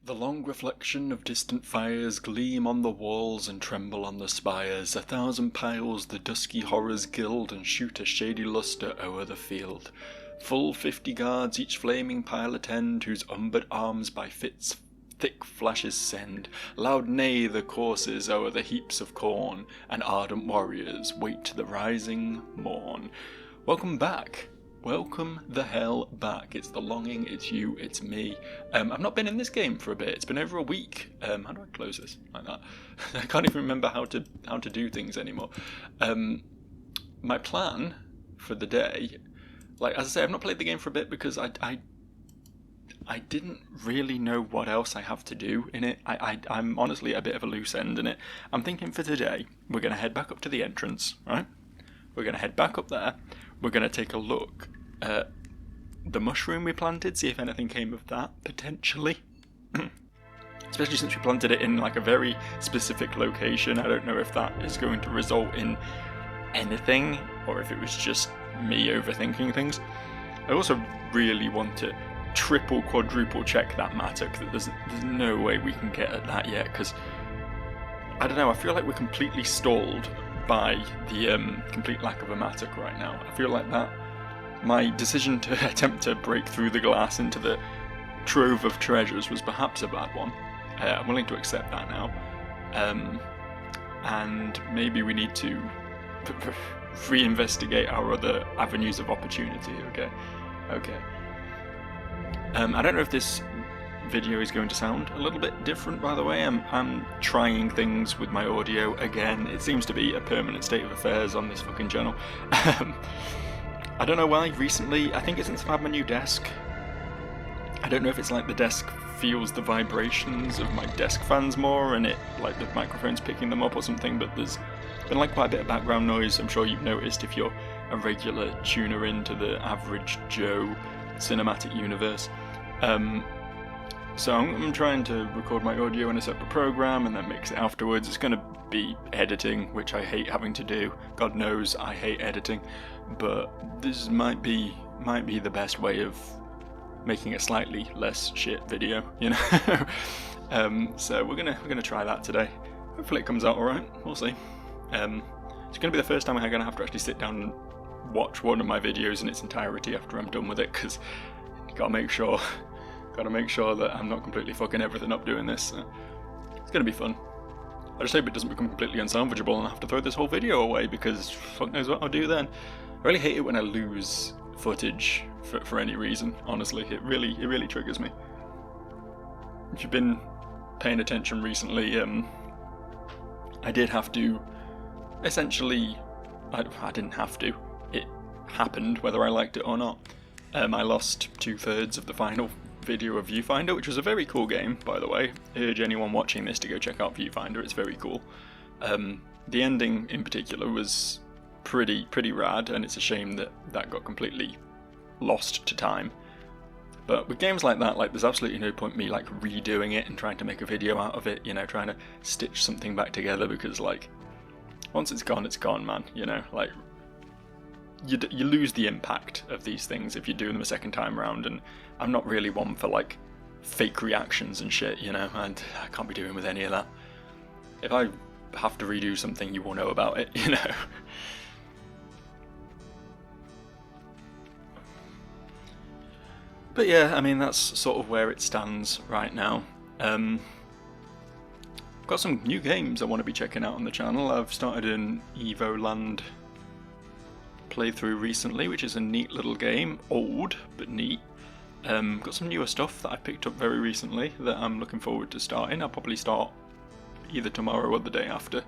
The long reflection of distant fires gleam on the walls and tremble on the spires. 1,000 piles the dusky horrors gild and shoot a shady lustre o'er the field. Full 50 guards each flaming pile attend, whose umbered arms by fits thick flashes send. Loud neigh the coursers o'er the heaps of corn, and ardent warriors wait the rising morn. Welcome back. Welcome the hell back. It's The Longing, it's you, it's me. I've not been in this game for a bit. It's been over a week. How do I close this? Like that. I can't even remember how to do things anymore. My plan for the day, like as I say, I've not played the game for a bit because I didn't really know what else I have to do in it. I'm honestly a bit of a loose end in it. I'm thinking for today, we're going to head back up to the entrance, right? We're going to head back up there. We're going to take a look at the mushroom we planted, see if anything came of that, potentially. Especially since we planted it in like a very specific location. I don't know if that is going to result in anything, or if it was just me overthinking things. I also really want to triple, quadruple check that mattock, that there's no way we can get at that yet, because I don't know, I feel like we're completely stalled by the complete lack of a mattock right now. I feel like that my decision to attempt to break through the glass into the trove of treasures was perhaps a bad one. I'm willing to accept that now. And maybe we need to reinvestigate our other avenues of opportunity, okay? I don't know if this video is going to sound a little bit different, by the way. I'm trying things with my audio again. It seems to be a permanent state of affairs on this fucking channel. I don't know why recently. I think it's since I've had my new desk. I don't know if it's like the desk feels the vibrations of my desk fans more and it like the microphone's picking them up or something, but there's been like quite a bit of background noise. I'm sure you've noticed if you're a regular tuner into the average Joe cinematic universe. So I'm trying to record my audio in a separate program and then mix it afterwards. It's going to be editing, which I hate having to do. God knows I hate editing, but this might be the best way of making a slightly less shit video, you know. So we're gonna try that today. Hopefully it comes out all right. We'll see. It's going to be the first time I'm going to have to actually sit down and watch one of my videos in its entirety after I'm done with it, because you gotta make sure that I'm not completely fucking everything up doing this. It's gonna be fun. I just hope it doesn't become completely unsalvageable and I have to throw this whole video away, because fuck knows what I'll do then. I really hate it when I lose footage for any reason, honestly. It really triggers me. If you've been paying attention recently, I did have to, essentially, I didn't have to, it happened whether I liked it or not. I lost 2/3 of the final video of Viewfinder, which was a very cool game, by the way. I urge anyone watching this to go check out Viewfinder, it's very cool. The ending in particular was pretty rad, and it's a shame that got completely lost to time. But with games like that, like, there's absolutely no point me like redoing it and trying to make a video out of it, you know, trying to stitch something back together, because like, once it's gone, man, you know, like, you lose the impact of these things if you do them a second time round, and I'm not really one for like fake reactions and shit, you know, and I can't be doing with any of that. If I have to redo something, you will know about it, you know. But yeah, I mean, that's sort of where it stands right now. I've got some new games I want to be checking out on the channel. I've started an Evoland playthrough recently, which is a neat little game. Old, but neat. Got some newer stuff that I picked up very recently that I'm looking forward to starting. I'll probably start either tomorrow or the day after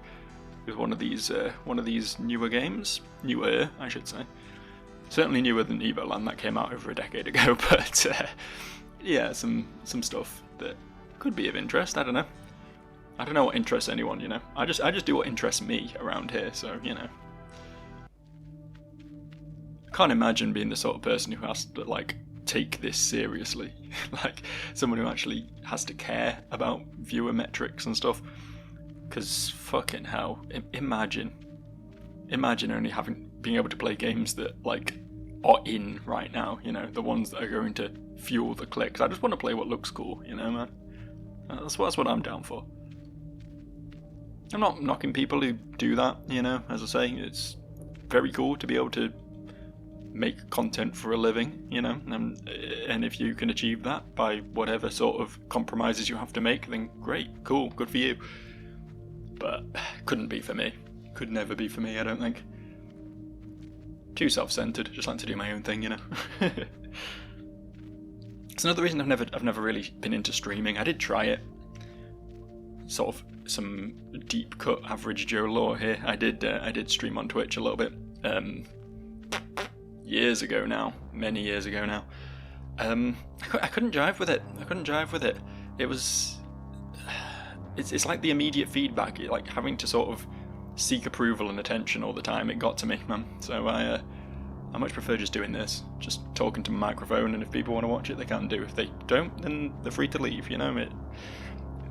with one of these newer games. Newer, I should say. Certainly newer than Evoland, that came out over a decade ago, but yeah, some stuff that could be of interest. I don't know what interests anyone, you know. I just do what interests me around here, so, you know. I can't imagine being the sort of person who has to like take this seriously. Like someone who actually has to care about viewer metrics and stuff. Because fucking hell, imagine only being able to play games that like are in right now, you know, the ones that are going to fuel the clicks. I just want to play what looks cool, you know, man. That's what I'm down for. I'm not knocking people who do that, you know, as I say, it's very cool to be able to make content for a living, you know, and if you can achieve that by whatever sort of compromises you have to make, then great, cool, good for you. But couldn't be for me. Could never be for me, I don't think. Too self-centered, just like to do my own thing, you know. It's another reason I've never really been into streaming. I did try it. Sort of some deep cut average Joe lore here. I did stream on Twitch a little bit. Years ago now, many years ago now. I couldn't jive with it. It was, it's like the immediate feedback, like having to sort of seek approval and attention all the time. It got to me, man. So I much prefer just doing this, just talking to my microphone, and if people want to watch it, they can do. If they don't, then they're free to leave. You know, it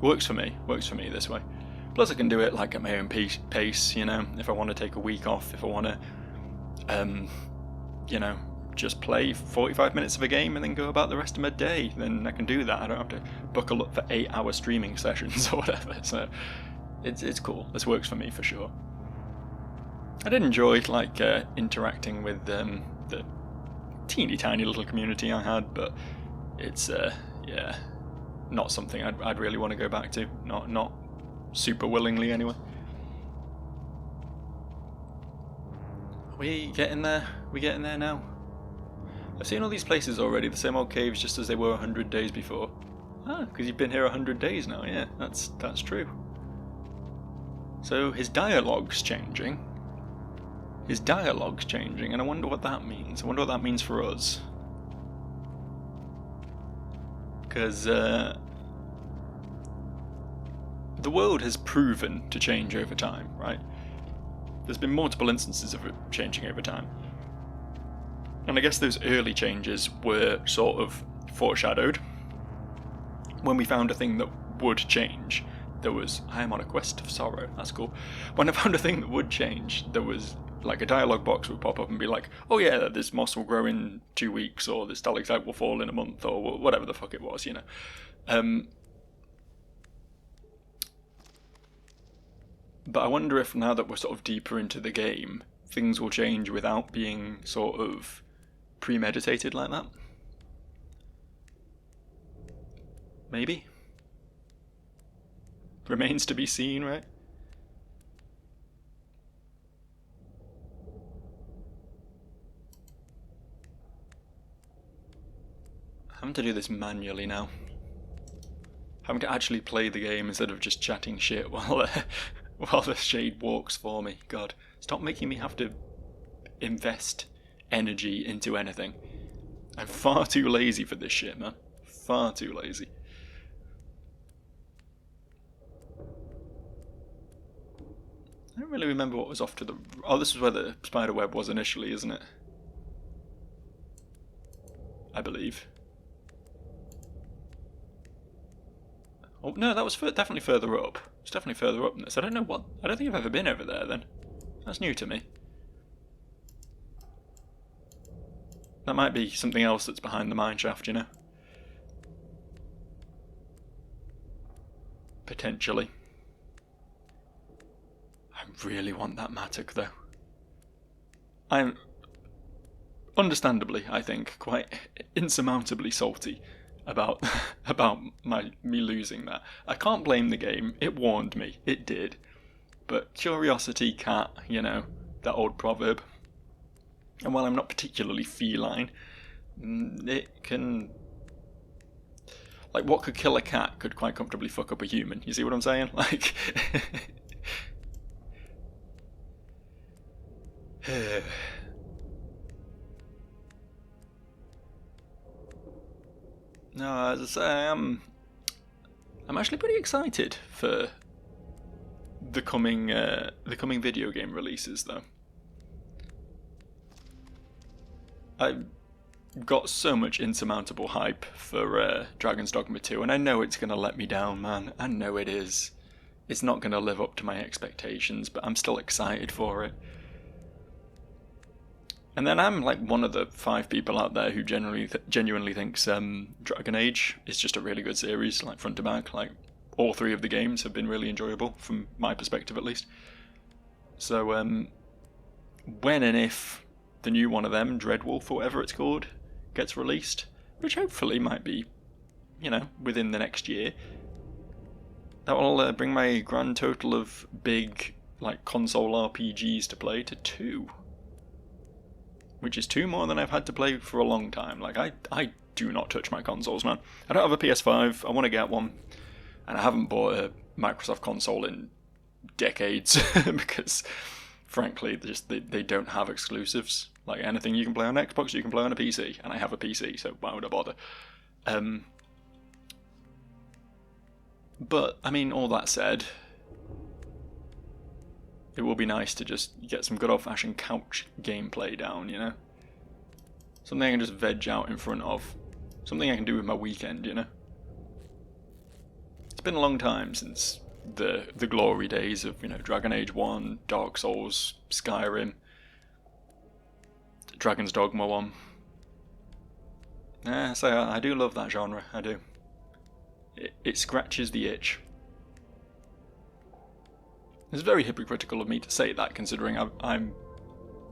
works for me. Works for me this way. Plus, I can do it like at my own pace. You know, if I want to take a week off, if I want to, you know, just play 45 minutes of a game and then go about the rest of my day, then I can do that. I don't have to buckle up for 8-hour streaming sessions or whatever. So it's cool. This works for me for sure. I did enjoy like interacting with the teeny tiny little community I had, but it's yeah, not something I'd really want to go back to. Not super willingly anyway. Are we getting there? We getting there now? I've seen all these places already, the same old caves just as they were 100 days before. Ah, because you've been here 100 days now, yeah, that's true. So his dialogue's changing. And I wonder what that means. I wonder what that means for us. Because the world has proven to change over time, right? There's been multiple instances of it changing over time. And I guess those early changes were sort of foreshadowed. When we found a thing that would change, there was, I am on a quest of sorrow, that's cool. When I found a thing that would change, there was like a dialogue box would pop up and be like, oh yeah, this moss will grow in 2 weeks, or this stalactite will fall in a month, or whatever the fuck it was, you know. But I wonder if now that we're sort of deeper into the game, things will change without being sort of premeditated like that. Maybe. Remains to be seen, right? I'm having to do this manually now. Having to actually play the game instead of just chatting shit while the shade walks for me. God, stop making me have to invest energy into anything. I'm far too lazy for this shit, man. Far too lazy. I don't really remember what was off to the... Oh, this is where the spider web was initially, isn't it? I believe. Oh, no, that was definitely further up. It's definitely further up than this. I don't think I've ever been over there, then. That's new to me. That might be something else that's behind the mine shaft, you know? Potentially. I really want that mattock, though. I'm, understandably, I think, quite insurmountably salty about me losing that. I can't blame the game. It warned me. It did. But curiosity cat, you know, that old proverb. And while I'm not particularly feline, it can... Like, what could kill a cat could quite comfortably fuck up a human. You see what I'm saying? Like... No, as I say, I'm actually pretty excited for the coming video game releases, though. I've got so much insurmountable hype for Dragon's Dogma 2, and I know it's gonna let me down, man. I know it is. It's not gonna live up to my expectations, but I'm still excited for it. And then I'm like one of the 5 people out there who genuinely thinks Dragon Age is just a really good series, like front to back. Like all 3 of the games have been really enjoyable from my perspective, at least. So when and if the new one of them, Dreadwolf or whatever it's called, gets released, which hopefully might be, within the next year, that will bring my grand total of big, like, console RPGs to play to 2. Which is 2 more than I've had to play for a long time. Like, I do not touch my consoles, man. I don't have a PS5, I want to get one, and I haven't bought a Microsoft console in decades, because, frankly, they don't have exclusives. Like, anything you can play on Xbox, you can play on a PC, and I have a PC, so why would I bother? But, I mean, all that said, it will be nice to just get some good old-fashioned couch gameplay down, Something I can just veg out in front of. Something I can do with my weekend, It's been a long time since the glory days of, Dragon Age 1, Dark Souls, Skyrim, Dragon's Dogma 1. So I do love that genre, I do. It scratches the itch. It's very hypocritical of me to say that, considering I'm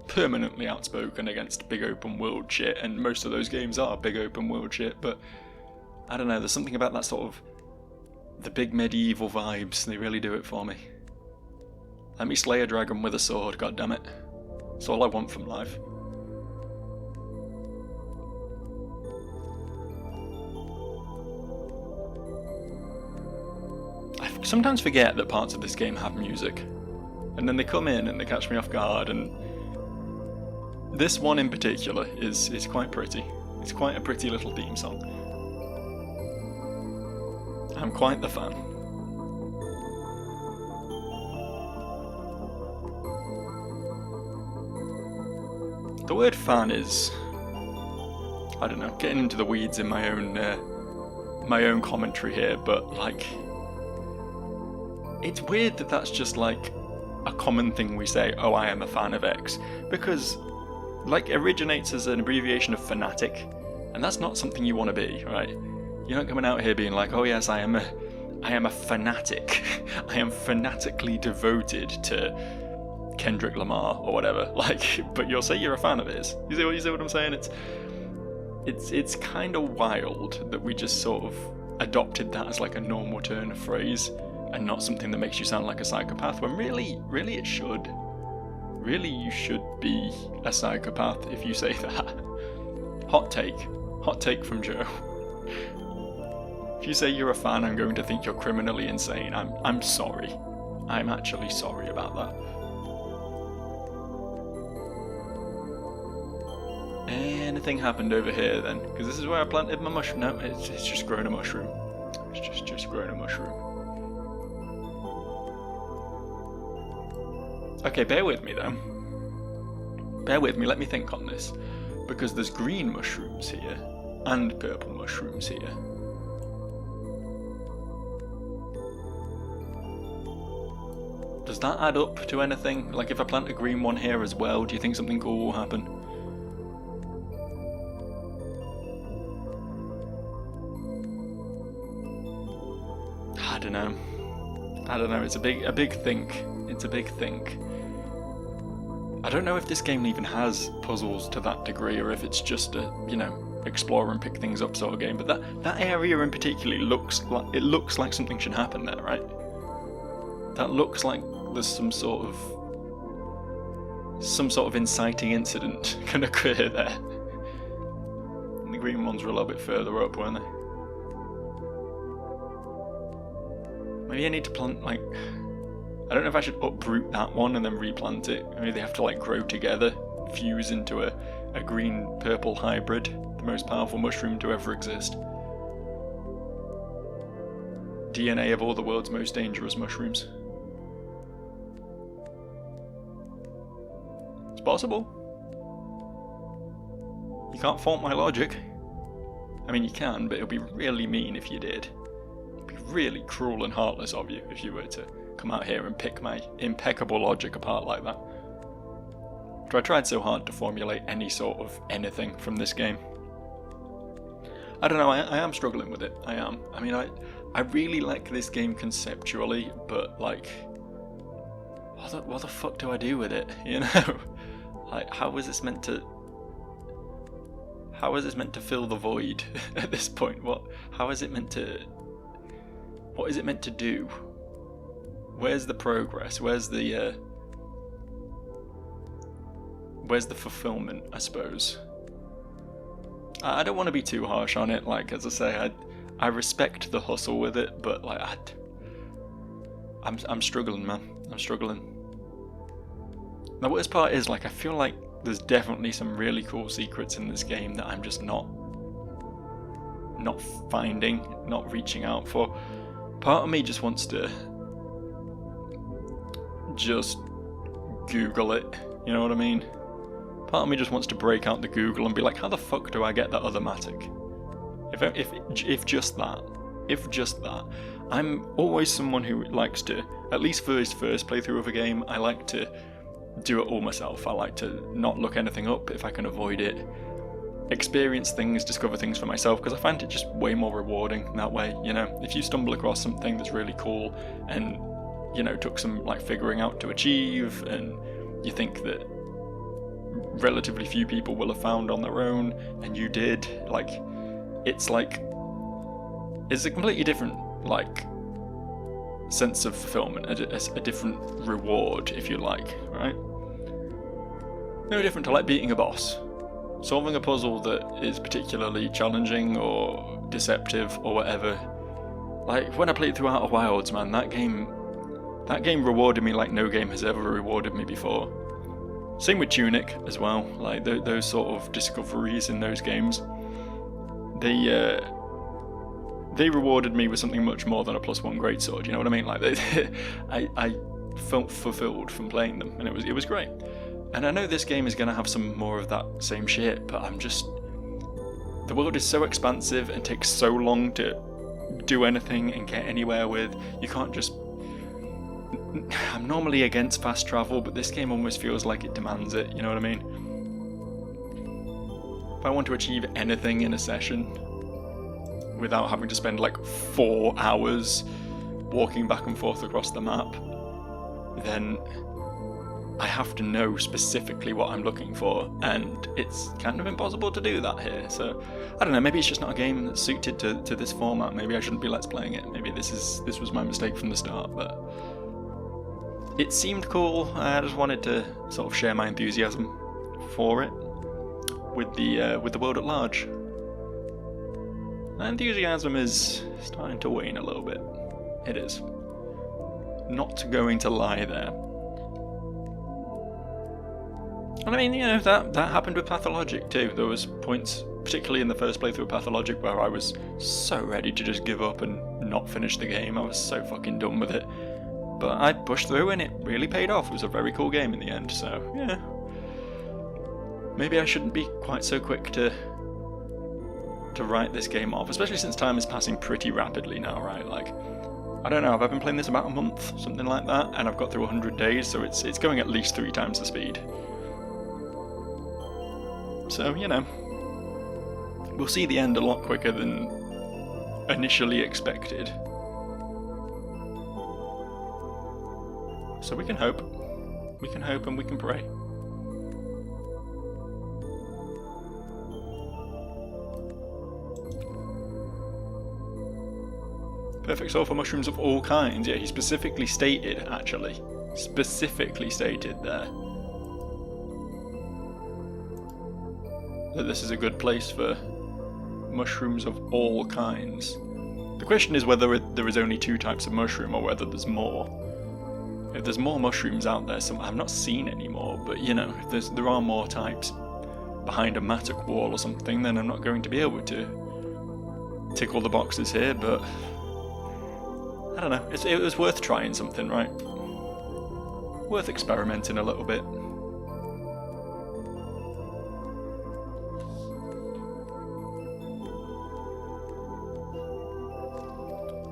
permanently outspoken against big open world shit, and most of those games are big open world shit, but I don't know, there's something about that sort of the big medieval vibes, they really do it for me. Let me slay a dragon with a sword, goddammit. That's all I want from life. I sometimes forget that parts of this game have music, and then they come in and they catch me off guard, and this one in particular is quite pretty. It's quite a pretty little theme song. I'm quite the fan. The word fan is, I don't know, getting into the weeds in my own commentary here, but like, it's weird that that's just like a common thing we say, oh, I am a fan of X, because like originates as an abbreviation of fanatic, and that's not something you want to be, right? You're not coming out here being like, oh yes, I am a fanatic. I am fanatically devoted to Kendrick Lamar or whatever. Like, but you'll say you're a fan of his. You see what I'm saying? It's kind of wild that we just sort of adopted that as like a normal turn of phrase, and not something that makes you sound like a psychopath, when really it should. Really, you should be a psychopath if you say that. Hot take from Joe. If you say you're a fan, I'm going to think you're criminally insane. I'm sorry. I'm actually sorry about that. Anything happened over here then? Because this is where I planted my mushroom. No, it's just grown a mushroom. It's just grown a mushroom. Okay, bear with me though. Bear with me, let me think on this. Because there's green mushrooms here, and purple mushrooms here. Does that add up to anything? Like if I plant a green one here as well, do you think something cool will happen? I don't know, it's a big think. It's a big think. I don't know if this game even has puzzles to that degree, or if it's just a, explore and pick things up sort of game, but that area in particular looks like something should happen there, right? That looks like there's some sort of inciting incident can occur there. And the green ones were a little bit further up, weren't they? Maybe I need to plant, like, I don't know if I should uproot that one and then replant it. Maybe they have to like grow together, fuse into a green-purple hybrid, the most powerful mushroom to ever exist. DNA of all the world's most dangerous mushrooms. It's possible. You can't fault my logic. I mean, you can, but it would be really mean if you did. It'd be really cruel and heartless of you if you were to come out here and pick my impeccable logic apart like that. after I tried so hard to formulate any sort of anything from this game. I don't know, I am struggling with it, I am. I mean, I really like this game conceptually, but like, what the fuck do I do with it, you know? Like, how is this meant to fill the void at this point? What is it meant to do? Where's the progress? Where's the fulfillment, I suppose? I don't want to be too harsh on it. Like, as I say, I respect the hustle with it, but like, I'm struggling, man. I'm struggling. The worst part is, like, I feel like there's definitely some really cool secrets in this game that I'm just not finding, not reaching out for. Part of me just wants to just Google it, you know what I mean? Part of me just wants to break out the Google and be like, how the fuck do I get that other Matic? If just that. I'm always someone who likes to, at least for his first playthrough of a game, I like to do it all myself. I like to not look anything up if I can avoid it. Experience things, discover things for myself, because I find it just way more rewarding that way, you know? If you stumble across something that's really cool and, you know, took some like figuring out to achieve, and you think that relatively few people will have found on their own, and you did, like, it's a completely different, like, sense of fulfillment, a different reward, if you like, right? No different to like beating a boss. Solving a puzzle that is particularly challenging or deceptive or whatever. Like, when I played through Outer Wilds, man, that game rewarded me like no game has ever rewarded me before. Same with Tunic as well, like those sort of discoveries in those games. They rewarded me with something much more than a +1 greatsword, you know what I mean? Like, I felt fulfilled from playing them, and it was great. And I know this game is going to have some more of that same shit, but the world is so expansive and takes so long to do anything and get anywhere with. You can't just... I'm normally against fast travel, but this game almost feels like it demands it, you know what I mean? If I want to achieve anything in a session without having to spend like 4 hours walking back and forth across the map, then I have to know specifically what I'm looking for, and it's kind of impossible to do that here. So I don't know, maybe it's just not a game that's suited to this format. Maybe I shouldn't be let's playing it. Maybe this was my mistake from the start, but it seemed cool. I just wanted to sort of share my enthusiasm for it with the world at large. My enthusiasm is starting to wane a little bit. It is. Not going to lie there. And I mean, you know, that happened with Pathologic too. There was points, particularly in the first playthrough of Pathologic, where I was so ready to just give up and not finish the game. I was so fucking done with it. But I pushed through and it really paid off. It was a very cool game in the end, so yeah. Maybe I shouldn't be quite so quick to write this game off, especially since time is passing pretty rapidly now, right? Like, I don't know, have I been playing this about a month, something like that, and I've got through 100 days, so it's going at least 3 times the speed. So, you know, we'll see the end a lot quicker than initially expected. So we can hope. We can hope and we can pray. Perfect soul for mushrooms of all kinds. Yeah, he specifically stated, actually. Specifically stated there that this is a good place for mushrooms of all kinds. The question is whether there is only 2 types of mushroom or whether there's more. If there's more mushrooms out there, I've not seen any more, but you know, if there are more types behind a Matic wall or something, then I'm not going to be able to tick all the boxes here, but I don't know, it was worth trying something, right? Worth experimenting a little bit.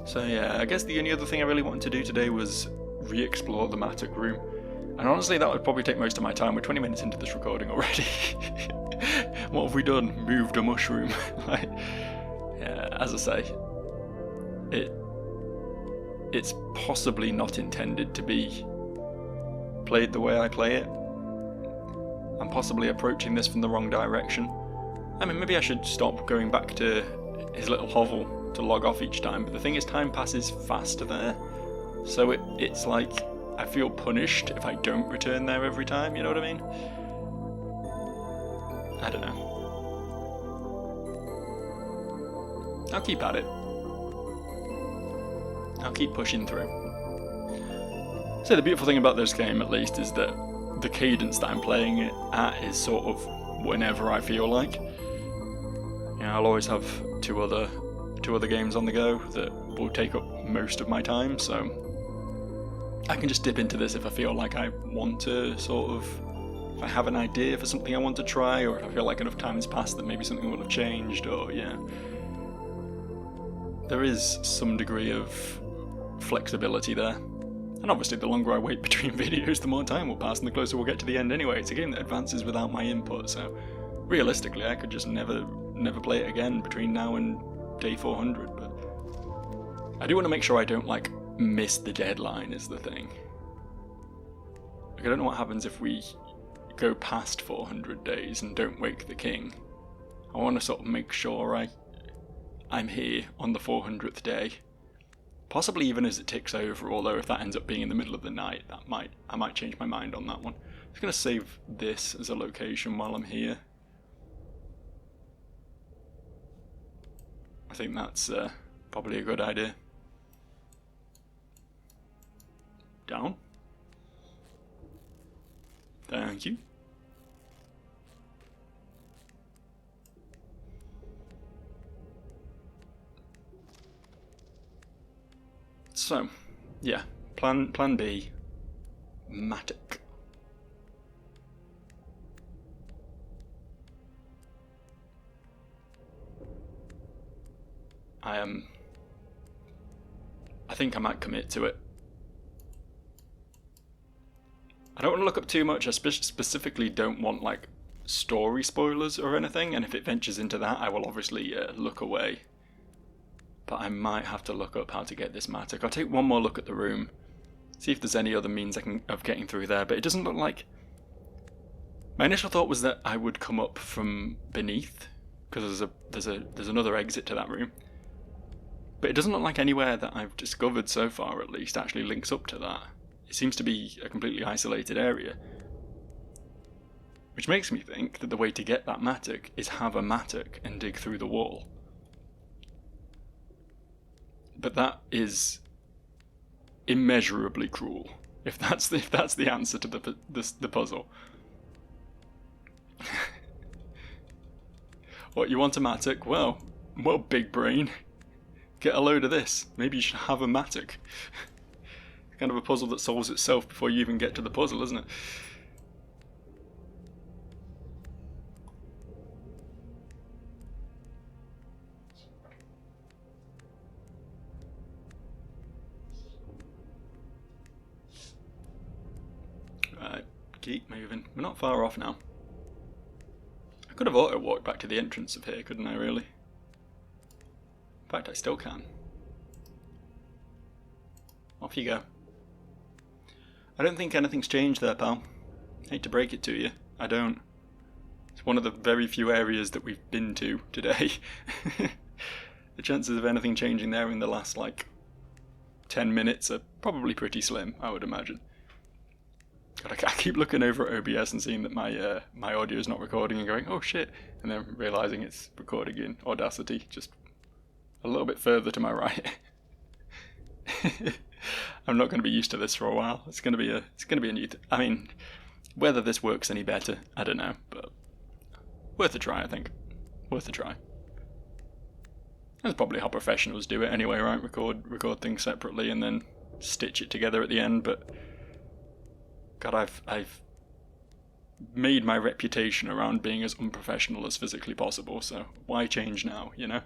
So yeah, I guess the only other thing I really wanted to do today was re-explore the Matic room. And honestly, that would probably take most of my time. We're 20 minutes into this recording already. What have we done? Moved a mushroom. Like, yeah, as I say, it's possibly not intended to be played the way I play it. I'm possibly approaching this from the wrong direction. I mean, maybe I should stop going back to his little hovel to log off each time, but the thing is, time passes faster there. So it's like I feel punished if I don't return there every time, you know what I mean? I don't know. I'll keep at it. I'll keep pushing through. So the beautiful thing about this game, at least, is that the cadence that I'm playing it at is sort of whenever I feel like. You know, I'll always have two other games on the go that will take up most of my time, so I can just dip into this if I feel like I want to if I have an idea for something I want to try, or if I feel like enough time has passed that maybe something will have changed, or yeah. There is some degree of flexibility there. And obviously the longer I wait between videos, the more time will pass and the closer we'll get to the end anyway. It's a game that advances without my input, so realistically I could just never play it again between now and day 400, but I do want to make sure I don't miss the deadline is the thing. I don't know what happens if we go past 400 days and don't wake the king. I want to sort of make sure I'm here on the 400th day. Possibly even as it ticks over, although if that ends up being in the middle of the night, I might change my mind on that one. I'm just going to save this as a location while I'm here. I think that's probably a good idea. Down. Thank you. So, yeah, plan B, Matic. I think I might commit to it. I don't want to look up too much. I specifically don't want story spoilers or anything, and if it ventures into that, I will obviously look away. But I might have to look up how to get this Matic. I'll take one more look at the room, see if there's any other means of getting through there, but it doesn't look like... My initial thought was that I would come up from beneath, because there's another exit to that room. But it doesn't look like anywhere that I've discovered so far, at least, actually links up to that. It seems to be a completely isolated area. Which makes me think that the way to get that Matic is have a Matic and dig through the wall. But that is immeasurably cruel, if that's the answer to the puzzle. What, you want a Matic? Well, big brain. Get a load of this. Maybe you should have a Matic. Kind of a puzzle that solves itself before you even get to the puzzle, isn't it? Right, keep moving. We're not far off now. I could have auto-walked back to the entrance of here, couldn't I, really? In fact, I still can. Off you go. I don't think anything's changed there, pal. Hate to break it to you. I don't. It's one of the very few areas that we've been to today. The chances of anything changing there in the last, 10 minutes are probably pretty slim, I would imagine. God, I keep looking over at OBS and seeing that my audio is not recording and going, oh shit, and then realising it's recording in Audacity, just a little bit further to my right. I'm not going to be used to this for a while. It's going to be a new I mean, whether this works any better, I don't know, but worth a try, I think. Worth a try. That's probably how professionals do it anyway, right? Record things separately and then stitch it together at the end, but God, I've made my reputation around being as unprofessional as physically possible, so why change now, you know?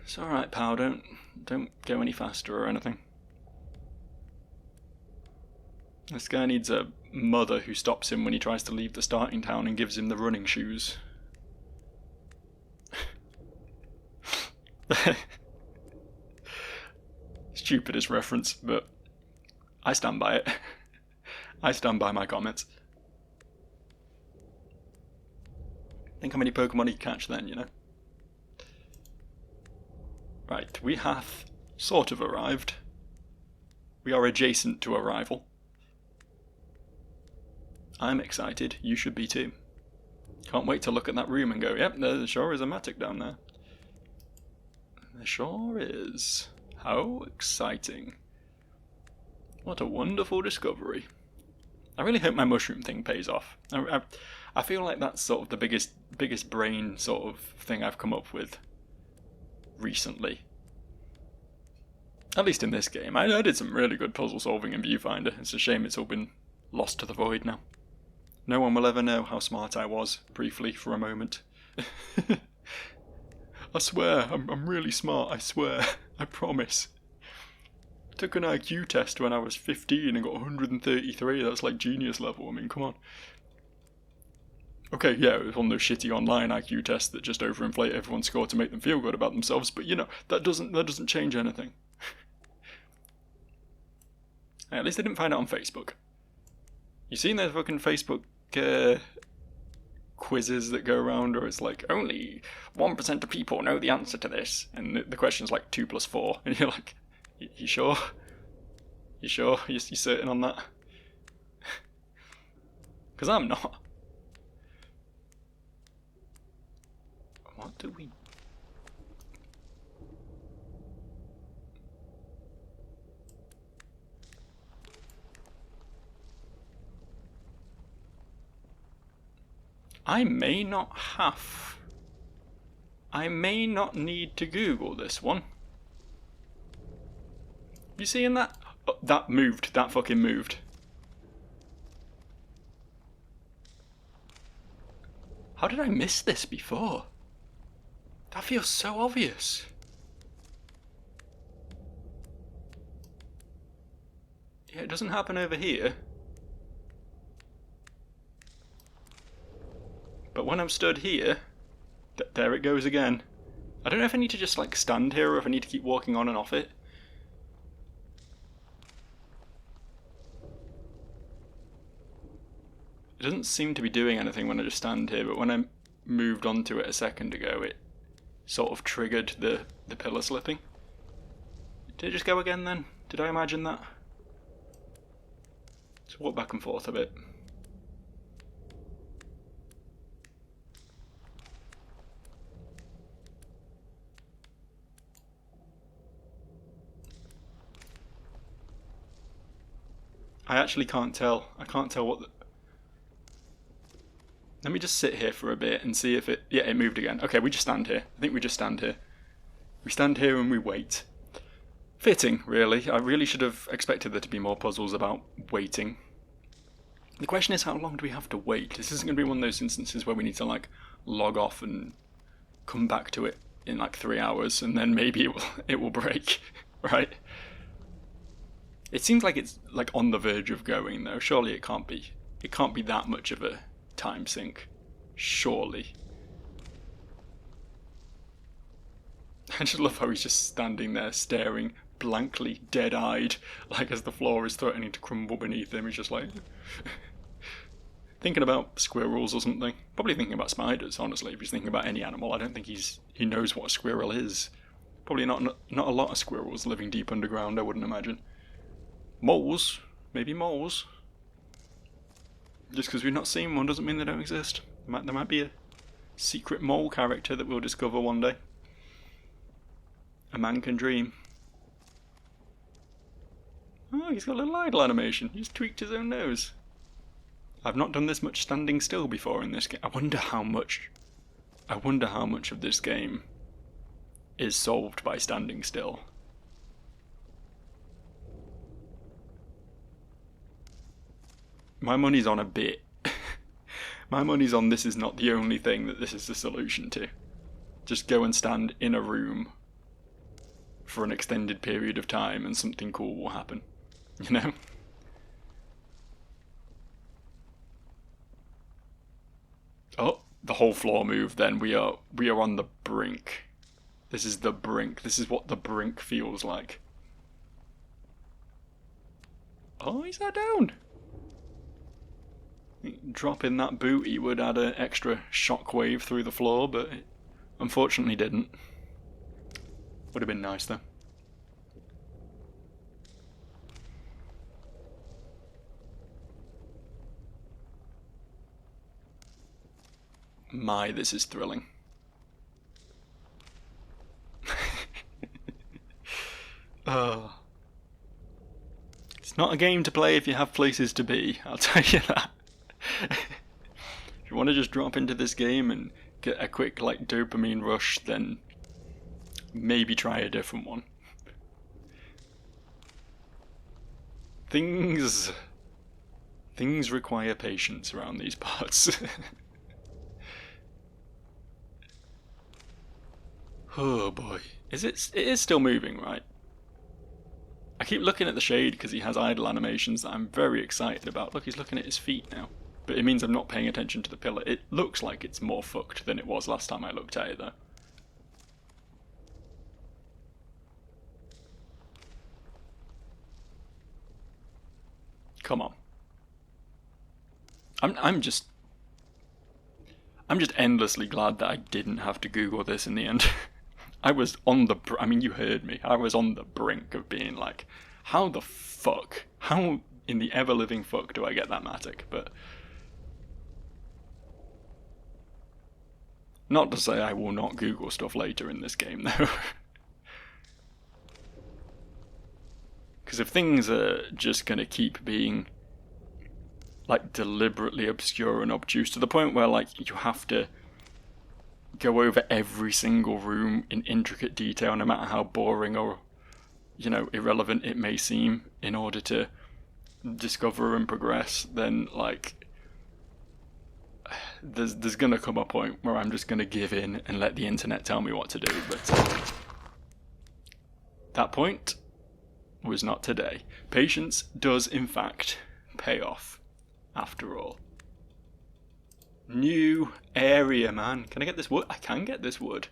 It's alright, pal, don't go any faster or anything. This guy needs a mother who stops him when he tries to leave the starting town and gives him the running shoes. Stupidest reference, but I stand by it. I stand by my comments. Think how many Pokemon you catch then, you know? Right, we have sort of arrived. We are adjacent to arrival. I'm excited, you should be too. Can't wait to look at that room and go, yep, there sure is a Matic down there. There sure is. How exciting. What a wonderful discovery. I really hope my mushroom thing pays off. I feel like that's sort of the biggest brain sort of thing I've come up with recently. At least in this game. I did some really good puzzle solving in Viewfinder. It's a shame it's all been lost to the void now. No one will ever know how smart I was, briefly, for a moment. I swear, I'm really smart, I swear. I promise. Took an IQ test when I was 15 and got 133, that's like genius level, I mean, come on. Okay, yeah, it was one of those shitty online IQ tests that just overinflate everyone's score to make them feel good about themselves, but you know, that doesn't change anything. At least I didn't find it on Facebook. You seen those fucking Facebook quizzes that go around where it's like, only 1% of people know the answer to this, and the question's like 2 plus 4, and you're like, you sure? You sure? You certain on that? Because I'm not. What do we... I may not need to Google this one. You seeing that? Oh, that moved. That fucking moved. How did I miss this before? That feels so obvious. Yeah, it doesn't happen over here. But when I'm stood here, there it goes again. I don't know if I need to just like stand here or if I need to keep walking on and off it. It doesn't seem to be doing anything when I just stand here, but when I moved onto it a second ago, it sort of triggered the pillar slipping. Did it just go again then? Did I imagine that? Just walk back and forth a bit. I actually can't tell. I can't tell what... Let me just sit here for a bit and see if it... Yeah, it moved again. Okay, we just stand here. I think we just stand here. We stand here and we wait. Fitting, really. I really should have expected there to be more puzzles about waiting. The question is, how long do we have to wait? This isn't going to be one of those instances where we need to, like, log off and come back to it in, like, 3 hours, and then maybe it will break, right? It seems like it's like on the verge of going though. Surely it can't be. It can't be that much of a time sink. Surely. I just love how he's just standing there staring blankly, dead-eyed, like as the floor is threatening to crumble beneath him. He's just like thinking about squirrels or something. Probably thinking about spiders, honestly. If he's thinking about any animal, I don't think he knows what a squirrel is. Probably not a lot of squirrels living deep underground, I wouldn't imagine. Moles, maybe moles. Just because we've not seen one doesn't mean they don't exist. There might be a secret mole character that we'll discover one day. A man can dream. Oh, he's got a little idle animation. He's tweaked his own nose. I've not done this much standing still before in this game. I wonder how much of this game is solved by standing still. My money's on a bit. My money's on this is not the only thing that this is the solution to. Just go and stand in a room for an extended period of time and something cool will happen, you know? Oh, the whole floor moved then. We are on the brink. This is the brink. This is what the brink feels like. Oh, he sat down. Dropping that booty would add an extra shockwave through the floor, but it unfortunately didn't. Would have been nice though. My, this is thrilling. Oh. It's not a game to play if you have places to be, I'll tell you that. If you want to just drop into this game and get a quick like dopamine rush, then maybe try a different one. Things require patience around these parts. Oh boy. It is still moving, right? I keep looking at the shade because he has idle animations that I'm very excited about. Look, he's looking at his feet now. But it means I'm not paying attention to the pillar. It looks like it's more fucked than it was last time I looked at it, though. Come on. I'm just endlessly glad that I didn't have to Google this in the end. I was on the, I mean, you heard me. I was on the brink of being like, how the fuck? How in the ever-living fuck do I get that Matic? But not to say I will not Google stuff later in this game, though. Because if things are just going to keep being like deliberately obscure and obtuse to the point where like you have to go over every single room in intricate detail, no matter how boring or, you know, irrelevant it may seem, in order to discover and progress, then like there's gonna come a point where I'm just gonna give in and let the internet tell me what to do. But that point was not today. Patience does in fact pay off after all. New area, man. Can I get this wood? I can get this wood.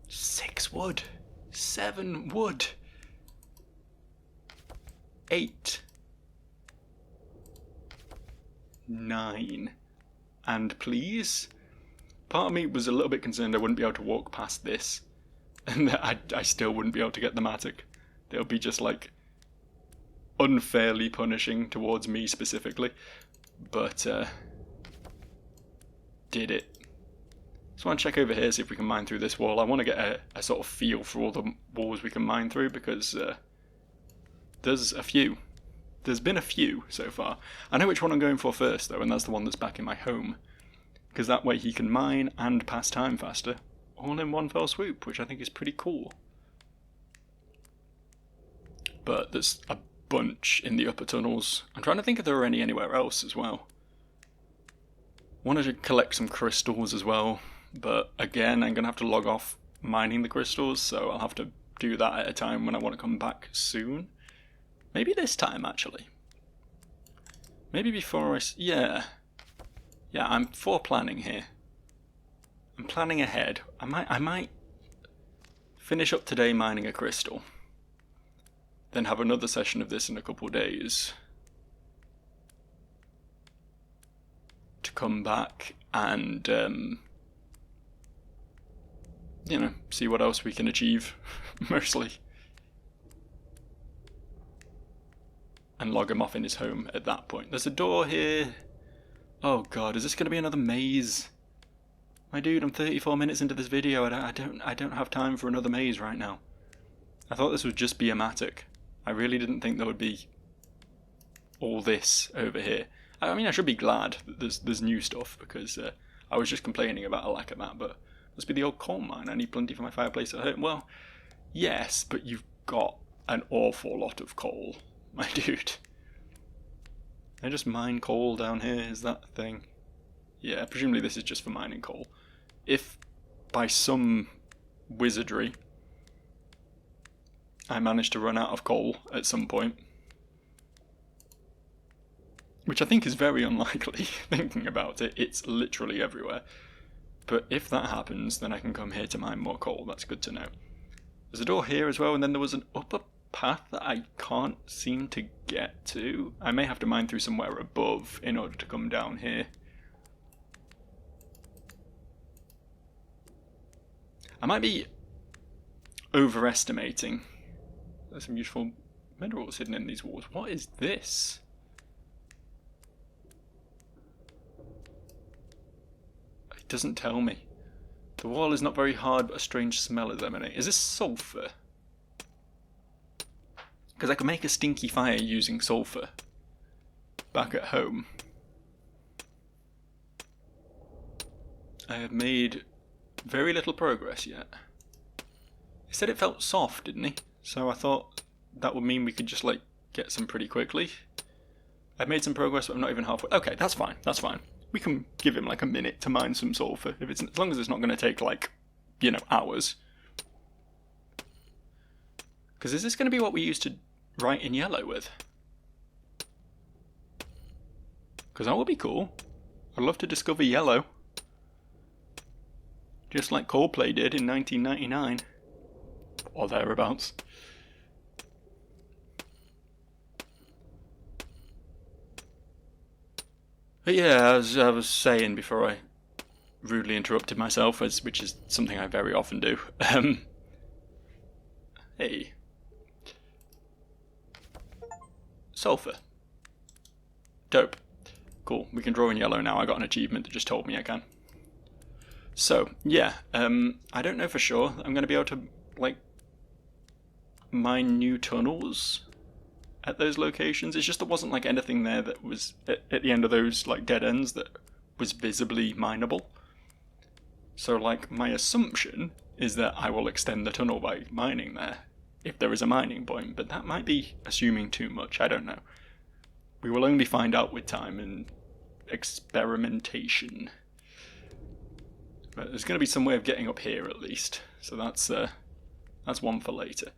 6 wood. 7 wood. 8. 9. And please? Part of me was a little bit concerned I wouldn't be able to walk past this. And that I still wouldn't be able to get the Matic. They'll be just like unfairly punishing towards me specifically. But did it. Just want to check over here, see if we can mine through this wall. I want to get a sort of feel for all the walls we can mine through, because there's a few. There's been a few so far. I know which one I'm going for first though, and that's the one that's back in my home, because that way he can mine and pass time faster, all in one fell swoop, which I think is pretty cool. But there's a bunch in the upper tunnels. I'm trying to think if there are any anywhere else as well. Wanted to collect some crystals as well, but again I'm gonna have to log off mining the crystals, so I'll have to do that at a time when I want to come back soon. Maybe this time actually. Maybe before yeah, I'm planning here. I'm planning ahead. I might finish up today mining a crystal, then have another session of this in a couple of days to come back and you know, see what else we can achieve mostly, and log him off in his home at that point. There's a door here. Oh god, is this going to be another maze? My dude, I'm 34 minutes into this video. I don't have time for another maze right now. I thought this would just be a Matic. I really didn't think there would be all this over here. I mean, I should be glad that there's new stuff, because I was just complaining about a lack of that, but must be the old coal mine. I need plenty for my fireplace at home. Well, yes, but you've got an awful lot of coal, my dude. I just mine coal down here, is that a thing? Yeah, presumably this is just for mining coal. If by some wizardry I managed to run out of coal at some point. Which I think is very unlikely, thinking about it. It's literally everywhere. But if that happens, then I can come here to mine more coal. That's good to know. There's a door here as well, and then there was an upper path that I can't seem to get to. I may have to mine through somewhere above in order to come down here. I might be overestimating. There's some useful minerals hidden in these walls. What is this? It doesn't tell me. The wall is not very hard, but a strange smell is emanating. Is this sulfur? Because I could make a stinky fire using sulfur back at home. I have made very little progress yet. He said it felt soft, didn't he? So I thought that would mean we could just, like, get some pretty quickly. I've made some progress, but I'm not even halfway. Okay, that's fine, that's fine. We can give him, like, a minute to mine some sulfur, if it's, as long as it's not going to take, like, you know, hours. Because is this going to be what we used to write in yellow with? Because that would be cool. I'd love to discover yellow. Just like Coldplay did in 1999. Or thereabouts. But yeah, as I was saying before I rudely interrupted myself, which is something I very often do. Hey. Sulfur. Dope. Cool, we can draw in yellow now. I got an achievement that just told me I can. So, yeah, I don't know for sure I'm going to be able to, like, mine new tunnels at those locations. It's just there wasn't, like, anything there that was at the end of those, like, dead ends that was visibly mineable. So, like, my assumption is that I will extend the tunnel by mining there, if there is a mining point, but that might be assuming too much. I don't know. We will only find out with time and experimentation. But there's going to be some way of getting up here at least, so that's one for later.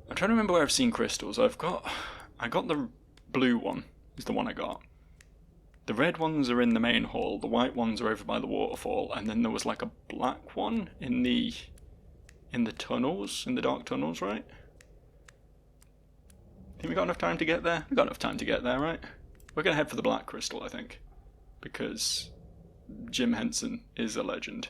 I'm trying to remember where I've seen crystals. I got the blue one, is the one I got. The red ones are in the main hall, the white ones are over by the waterfall, and then there was like a black one in the tunnels, in the dark tunnels, right? Think we got enough time to get there? We got enough time to get there, right? We're going to head for the black crystal, I think, because Jim Henson is a legend.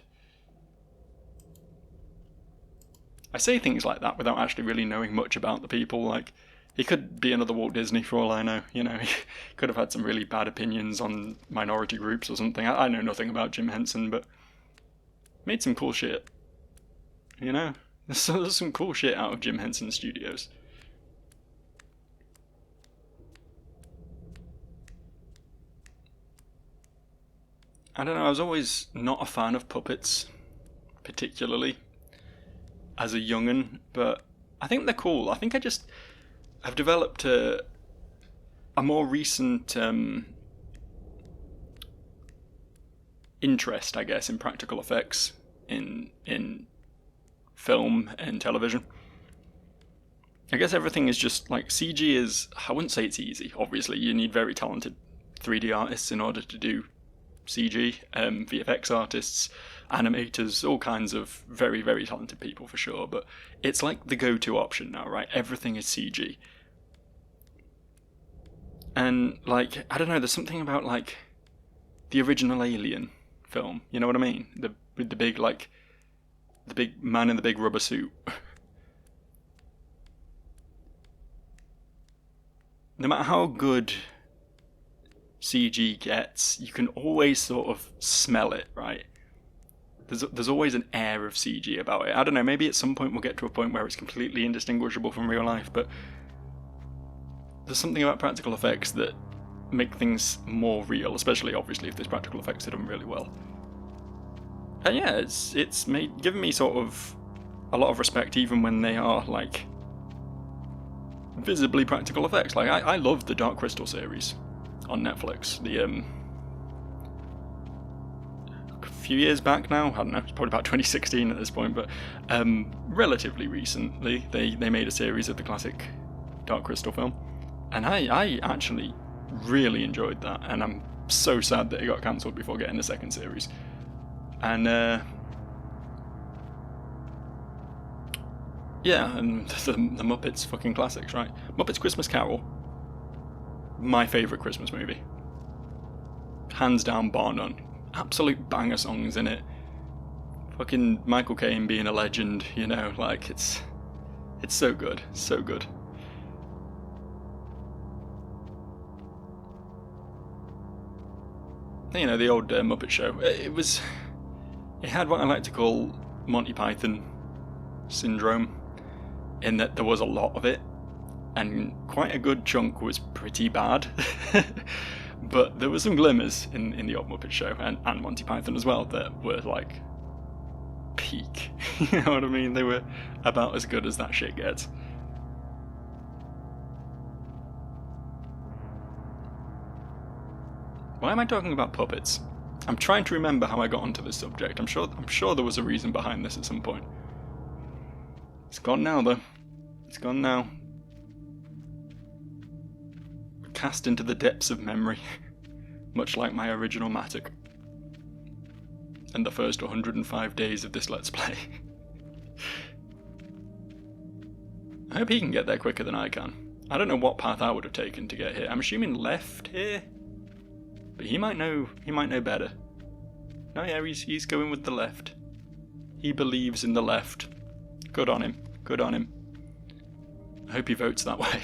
I say things like that without actually really knowing much about the people. Like, he could be another Walt Disney for all I know. You know, he could have had some really bad opinions on minority groups or something. I know nothing about Jim Henson, but made some cool shit. You know, there's some cool shit out of Jim Henson Studios. I don't know, I was always not a fan of puppets, particularly, as a young'un, but I think they're cool. I think I've developed a more recent interest, I guess, in practical effects in film and television. I guess everything is just, like, CG is, I wouldn't say it's easy, obviously. You need very talented 3D artists in order to do CG, VFX artists, animators, all kinds of very, very talented people for sure, but it's like the go-to option now, right? Everything is CG. And, like, I don't know, there's something about, like, the original Alien film, you know what I mean? With the big, like, the big man in the big rubber suit. No matter how good CG gets, you can always sort of smell it, right? There's always an air of CG about it. I don't know, maybe at some point we'll get to a point where it's completely indistinguishable from real life, but there's something about practical effects that make things more real, especially obviously if these practical effects are done really well. And yeah, it's given me sort of a lot of respect even when they are, like, visibly practical effects. Like, I love the Dark Crystal series on Netflix. few years back now. I don't know, it's probably about 2016 at this point, but relatively recently they made a series of the classic Dark Crystal film, and I actually really enjoyed that, and I'm so sad that it got cancelled before getting the second series. And yeah, and the Muppets fucking classics, right? Muppets Christmas Carol, my favourite Christmas movie. Hands down, bar none. Absolute banger songs in it. Fucking Michael Caine being a legend, you know, like, it's so good, so good. You know, the old Muppet Show, it had what I like to call Monty Python syndrome, in that there was a lot of it, and quite a good chunk was pretty bad. But there were some glimmers in the old Muppet Show, and Monty Python as well, that were like peak. You know what I mean? They were about as good as that shit gets. Why am I talking about puppets? I'm trying to remember how I got onto this subject. I'm sure there was a reason behind this at some point. It's gone now, though. It's gone now. Cast into the depths of memory, much like my original Matic. And the first 105 days of this Let's Play. I hope he can get there quicker than I can. I don't know what path I would have taken to get here. I'm assuming left here? But he might know better. No, yeah, he's going with the left. He believes in the left. Good on him. Good on him. I hope he votes that way.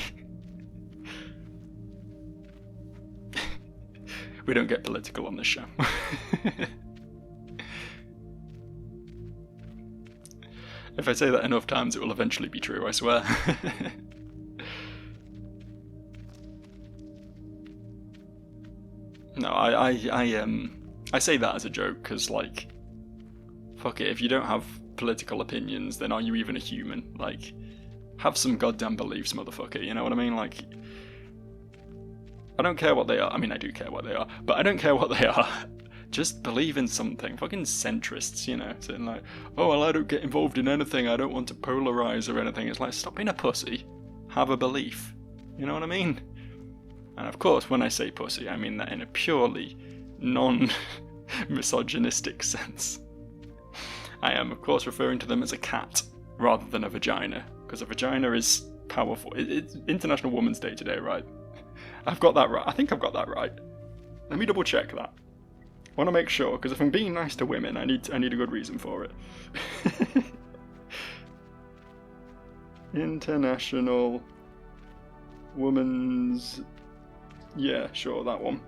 We don't get political on this show. If I say that enough times, it will eventually be true, I swear. No, I say that as a joke, because, like, fuck it, if you don't have political opinions, then are you even a human? Like, have some goddamn beliefs, motherfucker, you know what I mean? Like, I don't care what they are. I mean, I do care what they are, but I don't care what they are. Just believe in something. Fucking centrists, you know, saying like, oh, well, I don't get involved in anything, I don't want to polarize or anything. It's like, stop being a pussy. Have a belief. You know what I mean? And of course, when I say pussy, I mean that in a purely non-misogynistic sense. I am, of course, referring to them as a cat rather than a vagina, because a vagina is powerful. It's International Women's Day today, right? I've got that right. I think I've got that right. Let me double check that. I want to make sure, because if I'm being nice to women, I need a good reason for it. International Women's... Yeah, sure, that one.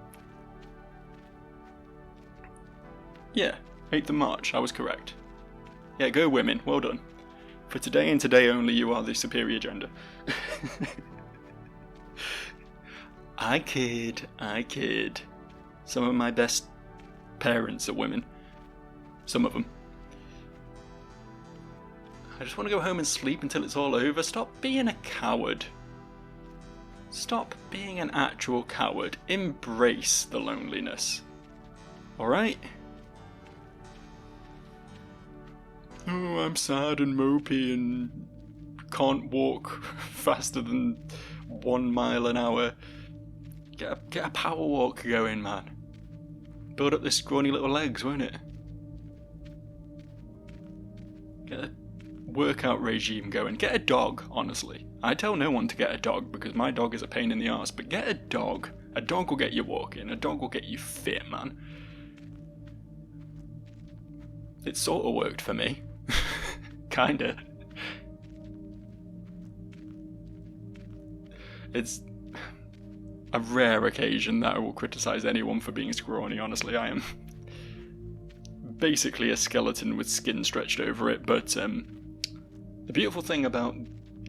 Yeah, 8th of March, I was correct. Yeah, go women, well done. For today and today only, you are the superior gender. I kid. Some of my best parents are women. Some of them. I just want to go home and sleep until it's all over. Stop being a coward. Stop being an actual coward. Embrace the loneliness. Alright? Oh, I'm sad and mopey and can't walk faster than 1 mile an hour. Get a power walk going, man. Build up the scrawny little legs, won't it? Get a workout regime going. Get a dog, honestly. I tell no one to get a dog because my dog is a pain in the arse, but get a dog. A dog will get you walking. A dog will get you fit, man. It sort of worked for me. Kinda. It's a rare occasion that I will criticize anyone for being scrawny, honestly. I am basically a skeleton with skin stretched over it, but the beautiful thing about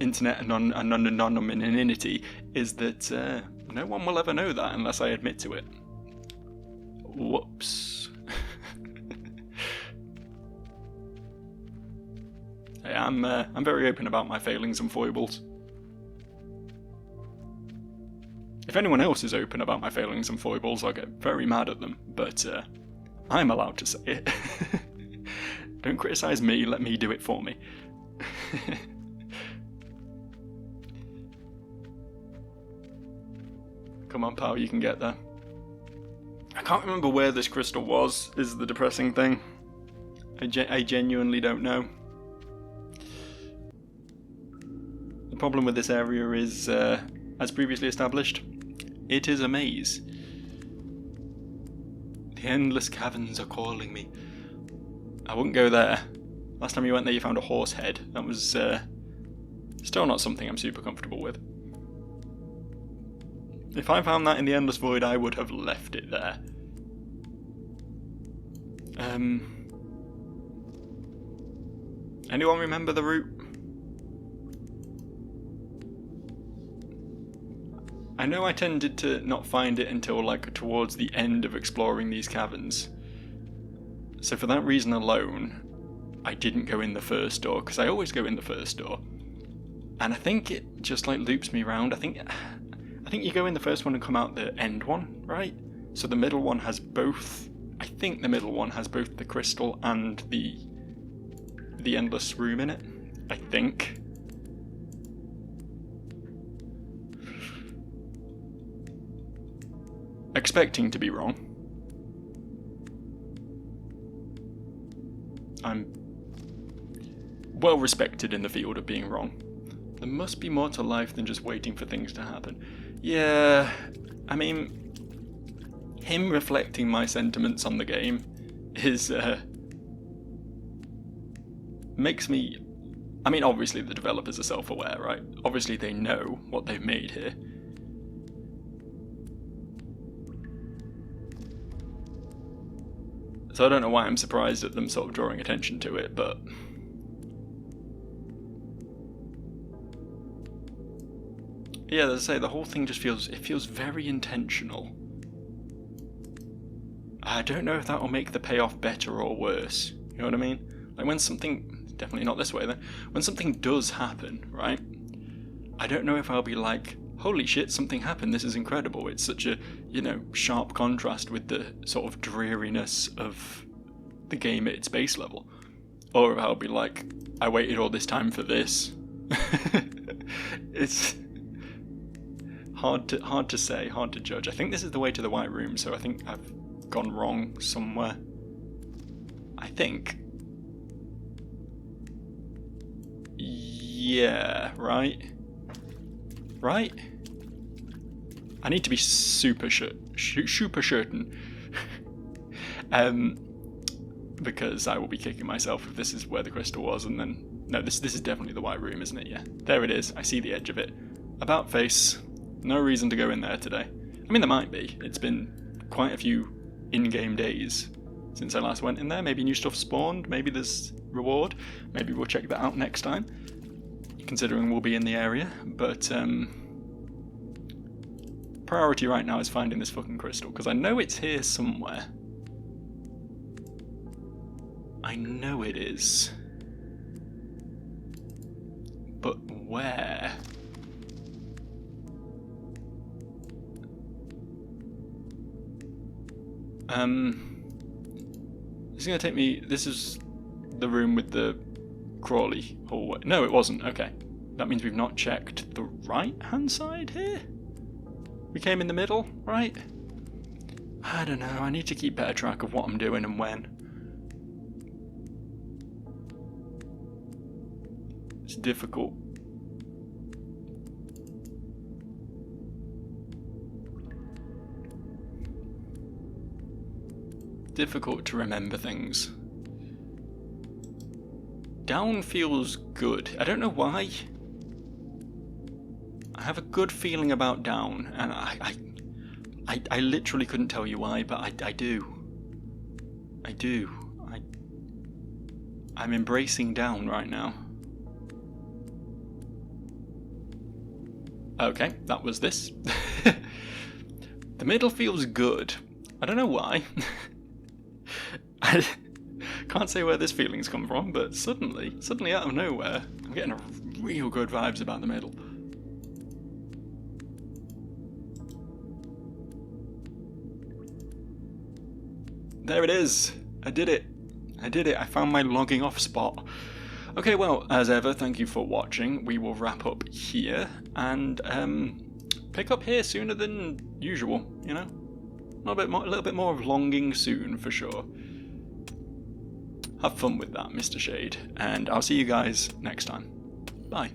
internet anonymity is that no one will ever know that unless I admit to it. Whoops. I'm very open about my failings and foibles. If anyone else is open about my failings and foibles, I'll get very mad at them, but I'm allowed to say it. Don't criticise me, let me do it for me. Come on, pal, you can get there. I can't remember where this crystal was, is the depressing thing. I genuinely don't know. The problem with this area is, as previously established, it is a maze. The endless caverns are calling me. I wouldn't go there. Last time you went there you found a horse head. That was still not something I'm super comfortable with. If I found that in the Endless Void, I would have left it there. Anyone remember the route? I know I tended to not find it until like towards the end of exploring these caverns. So for that reason alone, I didn't go in the first door, because I always go in the first door. And I think it just like loops me around. I think you go in the first one and come out the end one, right? So the middle one has both. I think the middle one has both the crystal and the endless room in it. I think. Expecting to be wrong. I'm well respected in the field of being wrong. There must be more to life than just waiting for things to happen. Yeah, I mean, him reflecting my sentiments on the game is, makes me... I mean, obviously the developers are self-aware, right? Obviously they know what they've made here. So I don't know why I'm surprised at them sort of drawing attention to it, but... yeah, as I say, the whole thing just feels very intentional. I don't know if that will make the payoff better or worse, you know what I mean? Like when something, definitely not this way then, when something does happen, right? I don't know if I'll be like, holy shit, something happened, this is incredible. It's such a, you know, sharp contrast with the sort of dreariness of the game at its base level. Or I'll be like, I waited all this time for this. It's hard to say, hard to judge. I think this is the way to the White Room, so I think I've gone wrong somewhere. I think. Yeah, right? Right? I need to be super certain. Because I will be kicking myself if this is where the crystal was, and then... no, this is definitely the White Room, isn't it? Yeah. There it is. I see the edge of it. About face. No reason to go in there today. I mean, there might be. It's been quite a few in-game days since I last went in there. Maybe new stuff spawned. Maybe there's reward. Maybe we'll check that out next time, considering we'll be in the area. But priority right now is finding this fucking crystal, because I know it's here somewhere. I know it is. But where? This is going to take me... this is the room with the Crawley hallway. No, it wasn't. Okay. That means we've not checked the right-hand side here? We came in the middle, right? I don't know. I need to keep better track of what I'm doing and when. It's difficult. Difficult to remember things. Down feels good. I don't know why. I have a good feeling about down, and I literally couldn't tell you why, but I do. I do. I'm embracing down right now. Okay, that was this. The middle feels good. I don't know why. I can't say where this feeling's come from, but suddenly out of nowhere, I'm getting real good vibes about the middle. there it is. I did it. I found my logging off spot. Okay, well, as ever, thank you for watching. We will wrap up here and pick up here sooner than usual, you know? A little bit more of longing soon, for sure. Have fun with that, Mr. Shade, and I'll see you guys next time. Bye.